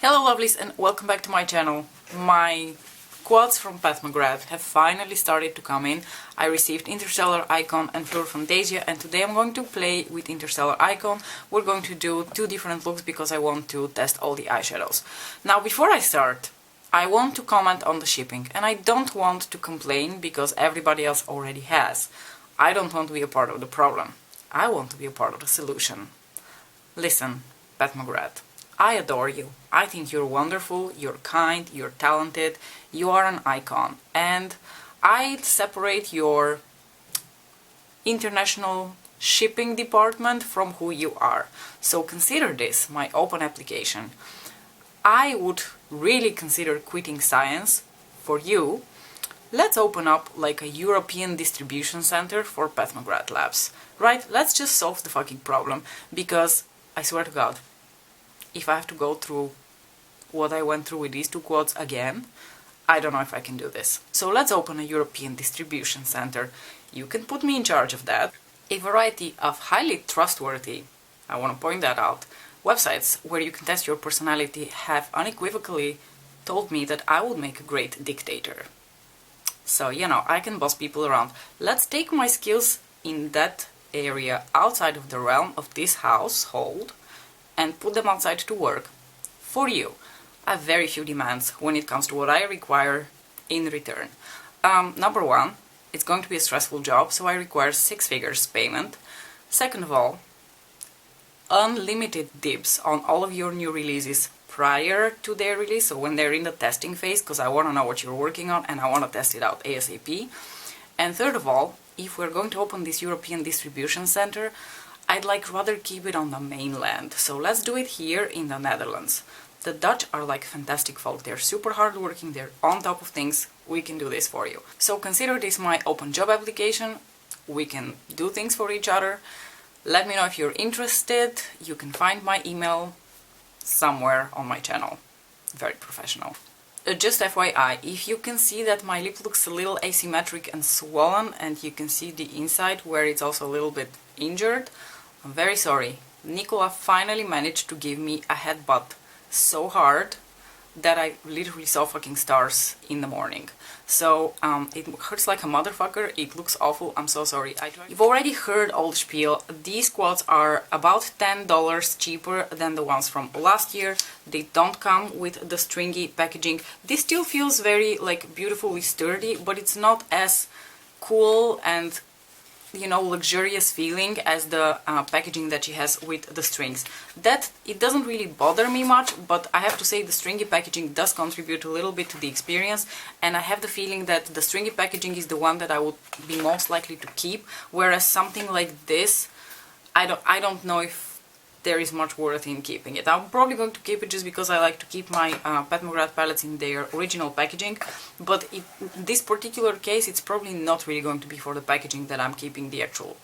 Hello lovelies and welcome back to my channel. My quads from McGrath have finally started to come in. I received Interstellar Icon and Fleur Fantasia, and today I'm going to play with Interstellar Icon. We're going to do two different looks because I want to test all the eyeshadows. Now before I start, I want to comment on the shipping, and I don't want to complain because everybody else already has. I don't want to be a part of the problem. I want to be a part of the solution. Listen, McGrath. I adore you. I think you're wonderful, you're kind, you're talented, you are an icon, and I'd separate your international shipping department from who you are. So consider this my open application. I would really consider quitting science for you. Let's open up like a European distribution center for McGrath labs, right? Let's just solve the fucking problem, because I swear to God, if I have to go through what I went through with these two quads again, I don't know if I can do this. So let's open a European distribution center. You can put me in charge of that. A variety of highly trustworthy, I want to point that out, websites where you can test your personality have unequivocally told me that I would make a great dictator. So, you know, I can boss people around. Let's take my skills in that area outside of the realm of this household and put them outside to work for you. I have very few demands when it comes to what I require in return. Number one, it's going to be a stressful job, so I require 6 figures payment. Second of all, unlimited dibs on all of your new releases prior to their release, so when they're in the testing phase, because I want to know what you're working on and I want to test it out ASAP. And third of all, if we're going to open this European distribution center, I'd like rather keep it on the mainland, so let's do it here in the Netherlands. The Dutch are like fantastic folk, they're super hardworking, they're on top of things, we can do this for you. So consider this my open job application, we can do things for each other. Let me know if you're interested, you can find my email somewhere on my channel. Very professional. Just FYI, if you can see that my lip looks a little asymmetric and swollen, and you can see the inside where it's also a little bit injured, I'm very sorry. Nicola finally managed to give me a headbutt so hard that I literally saw fucking stars in the morning. So it hurts like a motherfucker, it looks awful, I'm so sorry. You've already heard all the spiel. These quads are about $10 cheaper than the ones from last year. They don't come with the stringy packaging. This still feels very like beautifully sturdy, but it's not as cool and, you know, luxurious feeling as the packaging that she has with the strings. That, it doesn't really bother me much, but I have to say the stringy packaging does contribute a little bit to the experience, and I have the feeling that the stringy packaging is the one that I would be most likely to keep, whereas something like this, I don't know if there is much worth in keeping it. I'm probably going to keep it just because I like to keep my McGrath palettes in their original packaging, but in this particular case it's probably not really going to be for the packaging that I'm keeping the actual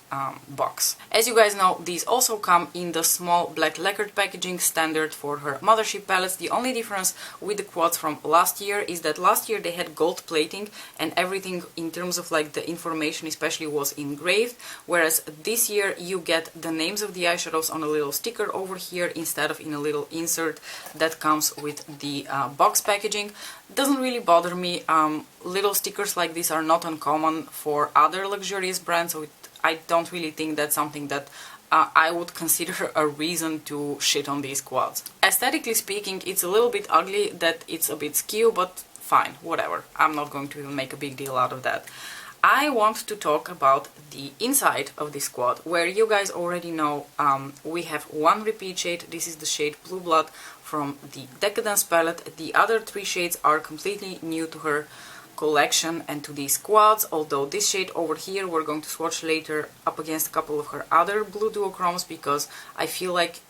box. As you guys know, these also come in the small black lacquered packaging standard for her mothership palettes. The only difference with the quads from last year is that last year they had gold plating and everything in terms of like the information especially was engraved, whereas this year you get the names of the eyeshadows on a little sticker over here instead of in a little insert that comes with the box packaging. Doesn't really bother me. Little stickers like this are not uncommon for other luxurious brands, so I don't really think that's something that I would consider a reason to shit on these quads. Aesthetically speaking, it's a little bit ugly that it's a bit skew, but fine, whatever. I'm not going to even make a big deal out of that. I want to talk about the inside of this quad, where you guys already know we have one repeat shade. This is the shade Blue Blood from the Decadence palette. The other 3 shades are completely new to her collection and to these quads, although this shade over here we're going to swatch later up against a couple of her other blue duochromes, because I feel like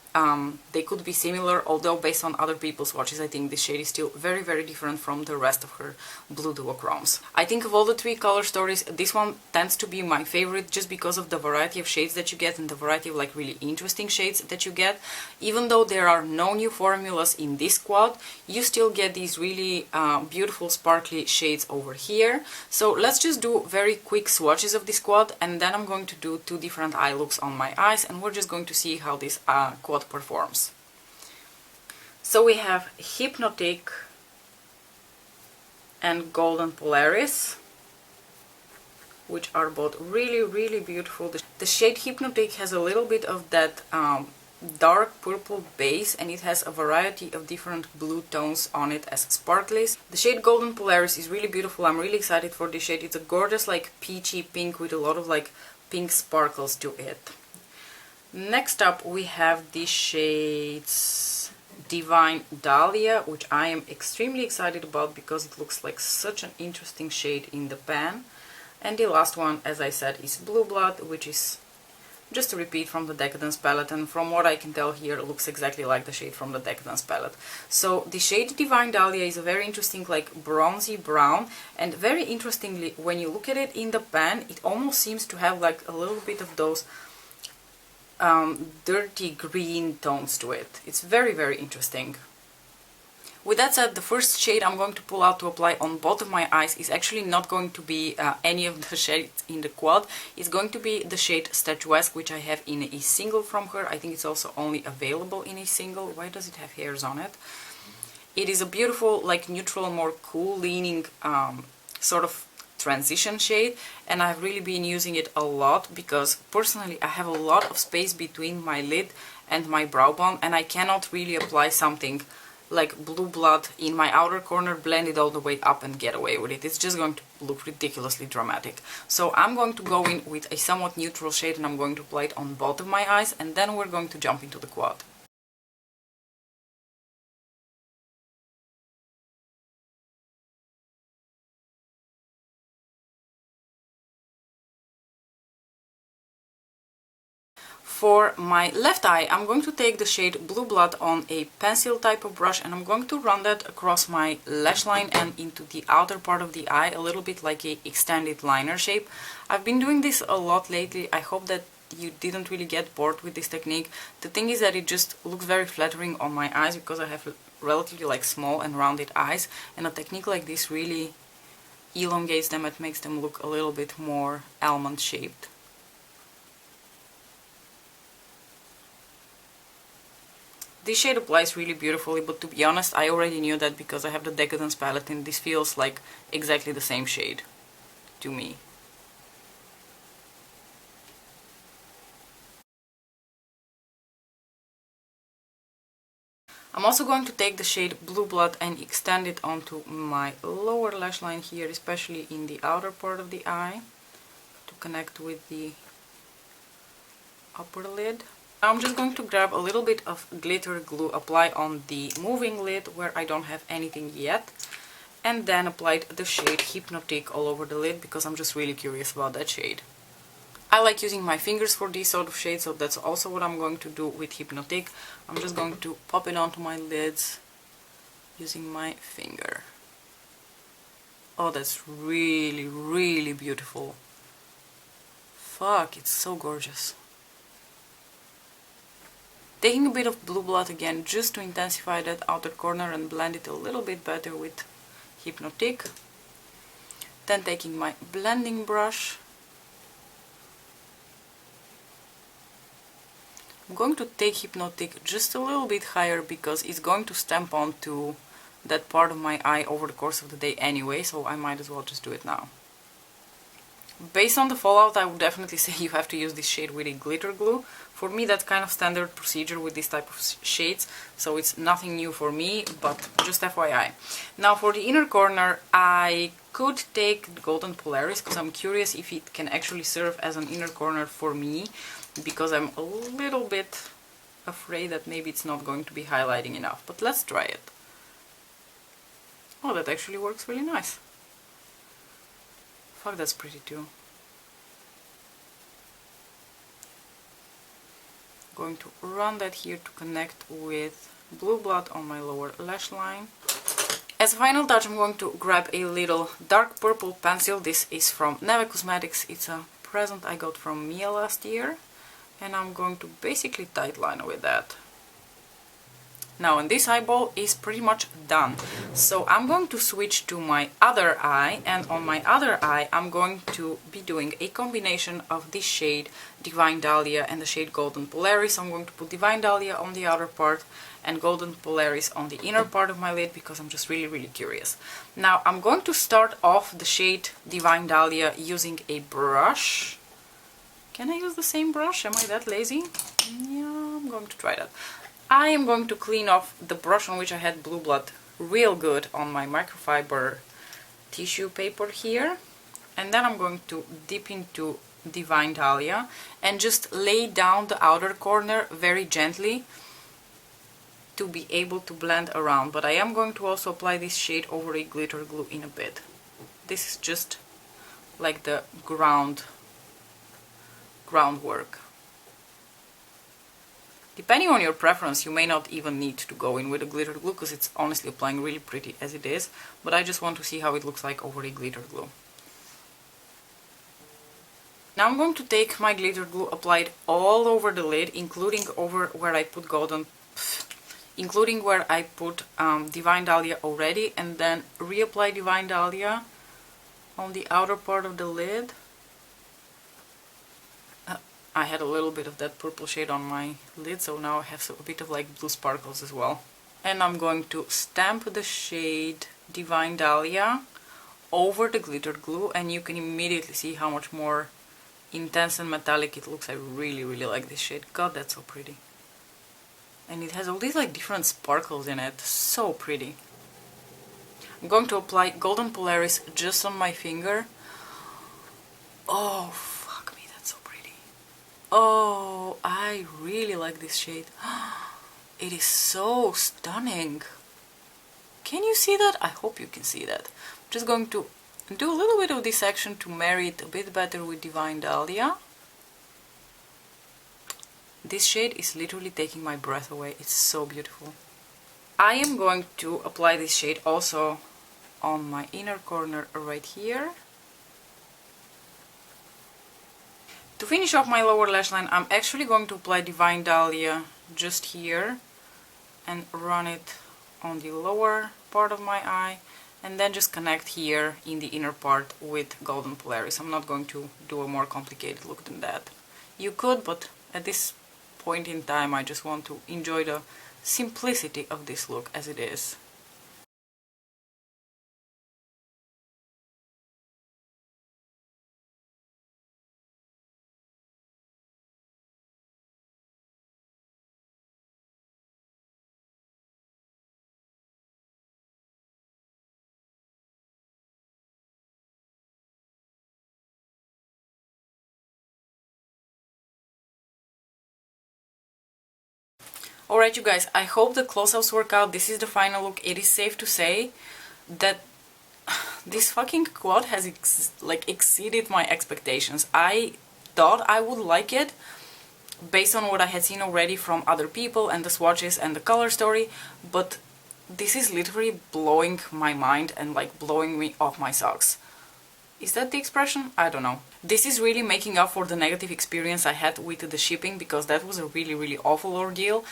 they could be similar, although based on other people's swatches I think this shade is still very very different from the rest of her blue duochromes. I think of all the 3 color stories, this one tends to be my favorite just because of the variety of shades that you get and the variety of like really interesting shades that you get. Even though there are no new formulas in this quad, you still get these really beautiful sparkly shades over here. So let's just do very quick swatches of this quad, and then I'm going to do 2 different eye looks on my eyes, and we're just going to see how this quad performs. So we have Hypnotic and Golden Polaris, which are both really beautiful. The shade Hypnotic has a little bit of that dark purple base, and it has a variety of different blue tones on it as sparklies. The shade Golden Polaris is really beautiful. I'm really excited for this shade. It's a gorgeous like peachy pink with a lot of like pink sparkles to it. Next up we have the shades Divine Dahlia, which I am extremely excited about because it looks like such an interesting shade in the pan. And the last one, as I said, is Blue Blood, which is just a repeat from the Decadence palette, and from what I can tell here, it looks exactly like the shade from the Decadence palette. So the shade Divine Dahlia is a very interesting like bronzy brown, and very interestingly, when you look at it in the pan, it almost seems to have like a little bit of those dirty green tones to it. It's very interesting. With that said, the first shade I'm going to pull out to apply on both of my eyes is actually not going to be any of the shades in the quad. It's going to be the shade Statuesque, which I have in a single from her. I think it's also only available in a single. Why does it have hairs on it? It is a beautiful, like neutral, more cool leaning sort of transition shade, and I've really been using it a lot because personally I have a lot of space between my lid and my brow bone, and I cannot really apply something like Blue Blood in my outer corner, blend it all the way up and get away with it. It's just going to look ridiculously dramatic. So I'm going to go in with a somewhat neutral shade and I'm going to apply it on both of my eyes, and then we're going to jump into the quad. For my left eye, I'm going to take the shade Blue Blood on a pencil type of brush, and I'm going to run that across my lash line and into the outer part of the eye, a little bit like a extended liner shape. I've been doing this a lot lately. I hope that you didn't really get bored with this technique. The thing is that it just looks very flattering on my eyes because I have relatively like small and rounded eyes, and a technique like this really elongates them. It makes them look a little bit more almond shaped. This shade applies really beautifully, but to be honest, I already knew that because I have the Decadence palette and this feels like exactly the same shade to me. I'm also going to take the shade Blue Blood and extend it onto my lower lash line here, especially in the outer part of the eye, to connect with the upper lid. Now I'm just going to grab a little bit of glitter glue, apply on the moving lid where I don't have anything yet, and then apply the shade Hypnotic all over the lid because I'm just really curious about that shade. I like using my fingers for these sort of shades, so that's also what I'm going to do with Hypnotic. I'm just going to pop it onto my lids using my finger. Oh, that's really beautiful. Fuck, it's so gorgeous. Taking a bit of Blue Blood again just to intensify that outer corner and blend it a little bit better with Hypnotic. Then taking my blending brush. I'm going to take Hypnotic just a little bit higher because it's going to stamp onto that part of my eye over the course of the day anyway, so I might as well just do it now. Based on the fallout, I would definitely say you have to use this shade with a glitter glue. For me, that's kind of standard procedure with this type of shades, so it's nothing new for me, but just FYI. Now for the inner corner, I could take Golden Polaris because I'm curious if it can actually serve as an inner corner for me, because I'm a little bit afraid that maybe it's not going to be highlighting enough, but let's try it. Oh, that actually works really nice. Fuck, that's pretty too. Going to run that here to connect with Blue Blood on my lower lash line. As a final touch, I'm going to grab a little dark purple pencil. This is from Neve Cosmetics. It's a present I got from Mia last year, and I'm going to basically tight line with that. Now, and this eyeball is pretty much done. So I'm going to switch to my other eye, and on my other eye I'm going to be doing a combination of this shade Divine Dahlia and the shade Golden Polaris. I'm going to put Divine Dahlia on the outer part and Golden Polaris on the inner part of my lid because I'm just really curious. Now I'm going to start off the shade Divine Dahlia using a brush. Can I use the same brush? Am I that lazy? Yeah, I'm going to try that. I am going to clean off the brush on which I had Blue Blood real good on my microfiber tissue paper here. And then I'm going to dip into Divine Dahlia and just lay down the outer corner very gently to be able to blend around. But I am going to also apply this shade over a glitter glue in a bit. This is just like the groundwork. Depending on your preference, you may not even need to go in with a glitter glue because it's honestly applying really pretty as it is, but I just want to see how it looks like over a glitter glue. Now I'm going to take my glitter glue, apply it all over the lid, including over where I put Divine Dahlia already, and then reapply Divine Dahlia on the outer part of the lid. I had a little bit of that purple shade on my lid, so now I have a bit of like blue sparkles as well. And I'm going to stamp the shade Divine Dahlia over the glitter glue, and you can immediately see how much more intense and metallic it looks. I really like this shade. God, that's so pretty. And it has all these like different sparkles in it. So pretty. I'm going to apply Golden Polaris just on my finger. Oh, fuck me, that's so pretty. Oh, I really like this shade. It is so stunning. Can you see that? I hope you can see that. I'm just going to do a little bit of this action to marry it a bit better with Divine Dahlia. This shade is literally taking my breath away. It's so beautiful. I am going to apply this shade also on my inner corner right here. To finish off my lower lash line, I'm actually going to apply Divine Dahlia just here and run it on the lower part of my eye, and then just connect here in the inner part with Golden Polaris. I'm not going to do a more complicated look than that. You could, but at this point in time I just want to enjoy the simplicity of this look as it is. Alright you guys, I hope the close-ups work out. This is the final look. It is safe to say that this fucking quad has exceeded my expectations. I thought I would like it based on what I had seen already from other people and the swatches and the color story, but this is literally blowing my mind and like blowing me off my socks. Is that the expression? I don't know. This is really making up for the negative experience I had with the shipping, because that was a really awful ordeal.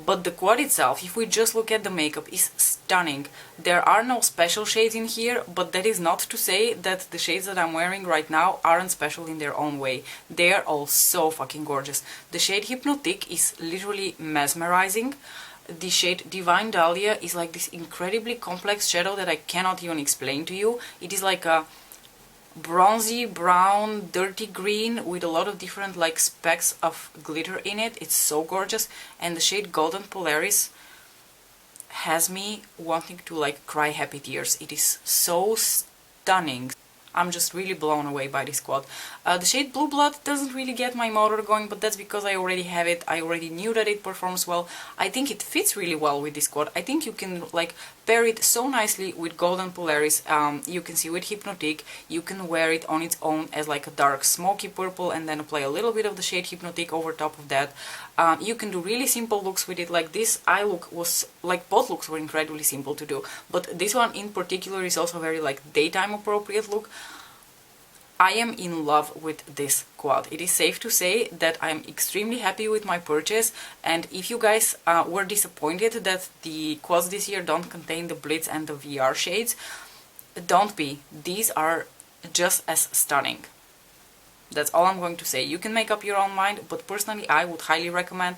But the quad itself, if we just look at the makeup, is stunning. There are no special shades in here, but that is not to say that the shades that I'm wearing right now aren't special in their own way. They are all so fucking gorgeous. The shade Hypnotique is literally mesmerizing. The shade Divine Dahlia is like this incredibly complex shadow that I cannot even explain to you. It is like a bronzy brown dirty green with a lot of different like specks of glitter in it. It's so gorgeous. And the shade Golden Polaris has me wanting to like cry happy tears. It is so stunning. I'm just really blown away by this quad. The shade Blue Blood doesn't really get my motor going, but that's because I already have it. I already knew that it performs well. I think it fits really well with this quad. I think you can like pair it so nicely with Golden Polaris. You can see with Hypnotique, you can wear it on its own as like a dark smoky purple and then apply a little bit of the shade Hypnotique over top of that. You can do really simple looks with it. Like this eye look was, like both looks were incredibly simple to do, but this one in particular is also very like daytime appropriate look. I am in love with this quad. It is safe to say that I am extremely happy with my purchase, and if you guys were disappointed that the quads this year don't contain the Blitz and the VR shades, don't be. These are just as stunning. That's all I'm going to say. You can make up your own mind, but personally I would highly recommend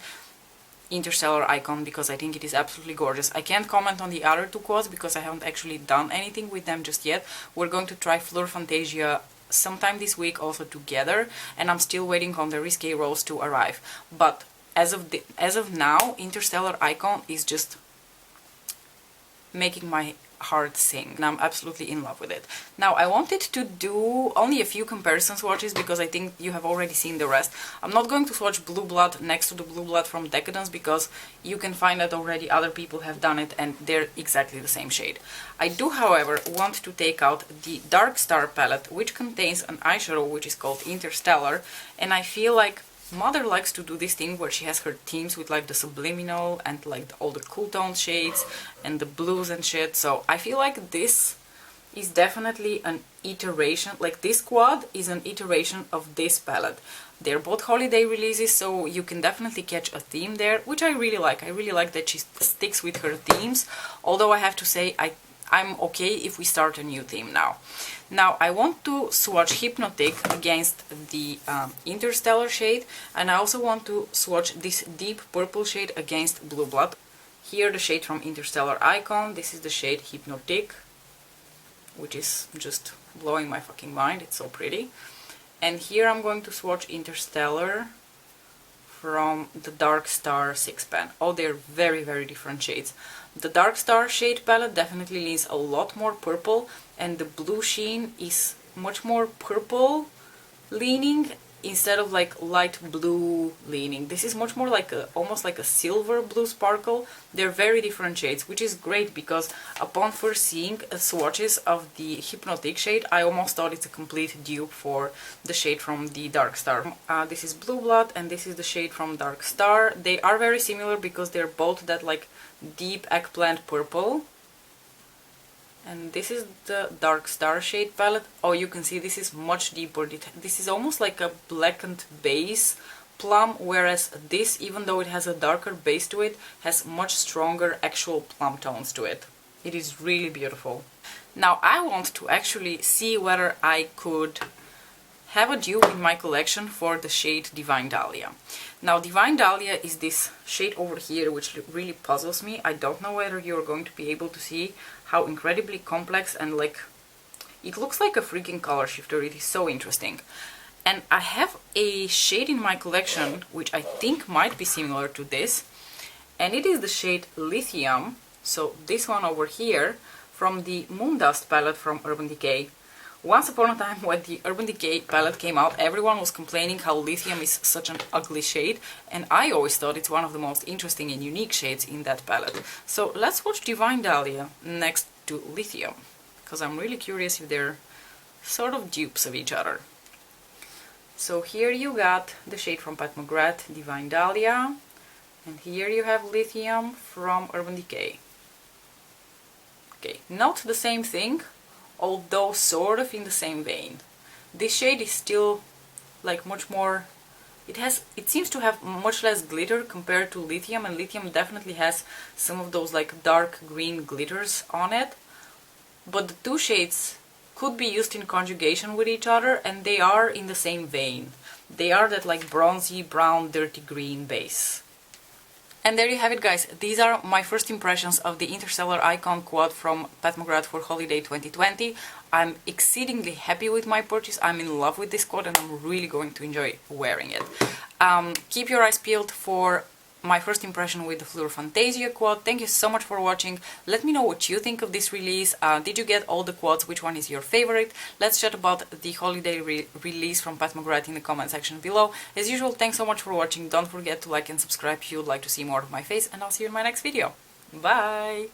Interstellar Icon because I think it is absolutely gorgeous. I can't comment on the other two quads because I haven't actually done anything with them just yet. We're going to try Fleur Fantasia sometime this week also together, and I'm still waiting on the Risque Rose to arrive. But as of now, Interstellar Icon is just making my heart sing, and I'm absolutely in love with it. Now, I wanted to do only a few comparison swatches because I think you have already seen the rest. I'm not going to swatch Blue Blood next to the Blue Blood from Decadence because you can find that already other people have done it and they're exactly the same shade. I do, however, want to take out the Dark Star palette, which contains an eyeshadow which is called Interstellar, and I feel like Mother likes to do this thing where she has her themes with like the subliminal and like all the cool tone shades and the blues and shit. So I feel like this is definitely an iteration, like this quad is an iteration of this palette. They're both holiday releases, so you can definitely catch a theme there, which I really like. I really like that she sticks with her themes, although I have to say I'm okay if we start a new theme now. Now, I want to swatch Hypnotic against the Interstellar shade, and I also want to swatch this deep purple shade against Blue Blood. Here the shade from Interstellar Icon, this is the shade Hypnotic, which is just blowing my fucking mind, it's so pretty. And here I'm going to swatch Interstellar from the Dark Star 6-pan. Oh, they're very, very different shades. The Dark Star shade palette definitely leans a lot more purple, and the blue sheen is much more purple leaning instead of like light blue leaning. This is much more like almost like a silver blue sparkle. They're very different shades, which is great because upon first seeing swatches of the Hypnotic shade, I almost thought it's a complete dupe for the shade from the Dark Star. This is Blue Blood and this is the shade from Dark Star. They are very similar because they're both that like deep eggplant purple. And this is the Dark Star shade palette. Oh, you can see this is much deeper. This is almost like a blackened base plum, whereas this, even though it has a darker base to it, has much stronger actual plum tones to it. It is really beautiful. Now, I want to actually see whether I could have a dupe in my collection for the shade Divine Dahlia. Now, Divine Dahlia is this shade over here, which really puzzles me. I don't know whether you're going to be able to see how incredibly complex and like it looks like a freaking color shifter. It is so interesting. And I have a shade in my collection which I think might be similar to this, and it is the shade Lithium, so this one over here, from the Moondust palette from Urban Decay. Once upon a time, when the Urban Decay palette came out, everyone was complaining how Lithium is such an ugly shade, and I always thought it's one of the most interesting and unique shades in that palette. So let's watch Divine Dahlia next to Lithium, because I'm really curious if they're sort of dupes of each other. So here you got the shade from Pat McGrath, Divine Dahlia, and here you have Lithium from Urban Decay. Okay, not the same thing, although sort of in the same vein. This shade is still like much more, it seems to have much less glitter compared to Lithium, and Lithium definitely has some of those like dark green glitters on it, but the two shades could be used in conjugation with each other, and they are in the same vein. They are that like bronzy brown dirty green base. And there you have it, guys. These are my first impressions of the Interstellar Icon quad from Pat McGrath for Holiday 2020. I'm exceedingly happy with my purchase. I'm in love with this quad and I'm really going to enjoy wearing it. Keep your eyes peeled for my first impression with the Fleur Fantasia quad. Thank you so much for watching. Let me know what you think of this release. Did you get all the quads? Which one is your favorite? Let's chat about the holiday release from Pat McGrath in the comment section below. As usual, thanks so much for watching. Don't forget to like and subscribe if you would like to see more of my face, and I'll see you in my next video. Bye!